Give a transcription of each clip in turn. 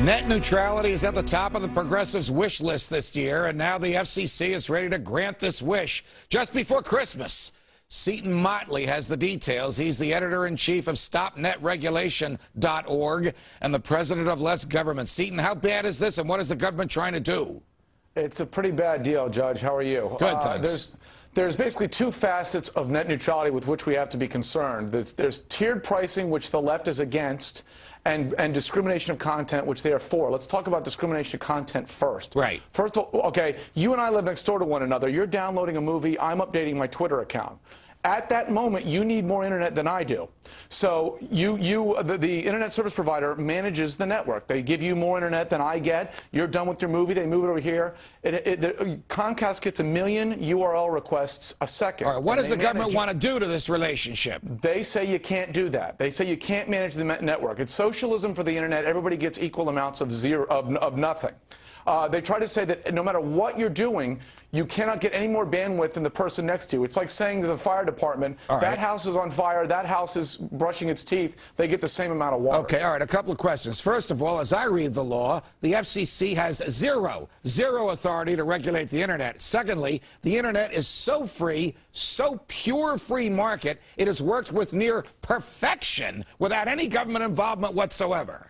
Net neutrality is at the top of the progressives' wish list this year, and now the FCC is ready to grant this wish just before Christmas. Seton Motley has the details. He's the editor-in-chief of StopNetRegulation.org and the president of Less Government. Seton, how bad is this, and what is the government trying to do? It's a pretty bad deal, Judge. How are you? Good, thanks. There's basically two facets of net neutrality with which we have to be concerned. There's tiered pricing, which the left is against, and discrimination of content, which they are for. Let's talk about discrimination of content first. Right. First, okay, you and I live next door to one another. You're downloading a movie. I'm updating my Twitter account. At that moment, you need more internet than I do. So the internet service provider manages the network. They give you more internet than I get. You're done with your movie. They move it over here. Comcast gets 1 million URL requests a second. All right, what does the government want to do to this relationship? They say you can't do that. They say you can't manage the network. It's socialism for the internet. Everybody gets equal amounts of nothing. They try to say that no matter what you're doing, you cannot get any more bandwidth than the person next to you. It's like saying to the fire department, that house is on fire, that house is brushing its teeth. They get the same amount of water. Okay, all right, a couple of questions. First of all, as I read the law, the FCC has zero authority to regulate the internet. Secondly, the internet is so free, so pure free market, it has worked with near perfection without any government involvement whatsoever.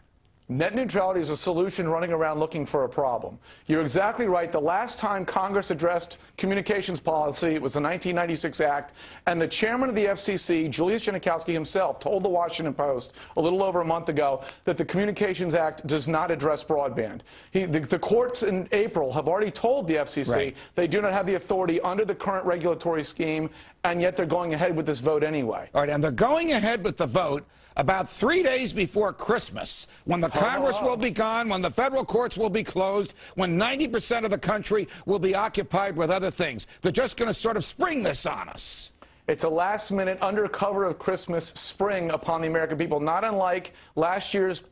Net neutrality is a solution running around looking for a problem. You're exactly right. The last time Congress addressed communications policy, it was the 1996 Act, and the chairman of the FCC, Julius Genachowski himself, told the Washington Post a little over a month ago that the Communications Act does not address broadband. The courts in April have already told the FCC they do not have the authority under the current regulatory scheme, and yet they're going ahead with this vote anyway. All right, and they're going ahead with the vote about 3 days before Christmas, when the Congress will be gone, when the federal courts will be closed, when 90% of the country will be occupied with other things. They're just going to sort of spring this on us. It's a last-minute, under cover of Christmas, spring upon the American people, not unlike last year's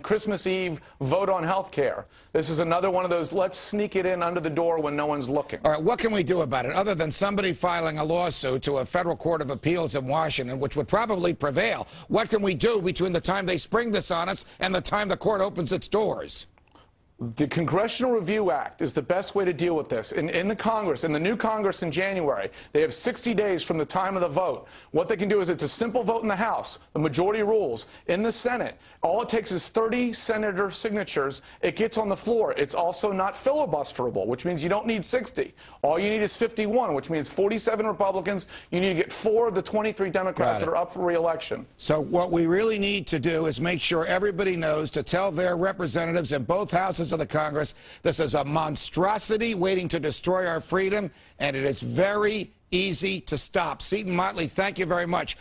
Christmas Eve vote on health care. This is another one of those, let's sneak it in under the door when no one's looking. All right, what can we do about it, other than somebody filing a lawsuit to a federal court of appeals in Washington, which would probably prevail? What can we do between the time they spring this on us and the time the court opens its doors? The Congressional Review Act is the best way to deal with this. In the Congress, in the new Congress in January, they have 60 days from the time of the vote. What they can do is it's a simple vote in the House, the majority rules. In the Senate, all it takes is 30 senator signatures. It gets on the floor. It's also not filibusterable, which means you don't need 60. All you need is 51, which means 47 Republicans. You need to get 4 of the 23 Democrats that are up for re-election. So what we really need to do is make sure everybody knows to tell their representatives in both houses of the Congress this is a monstrosity waiting to destroy our freedom, and it is very easy to stop. Seton Motley, thank you very much.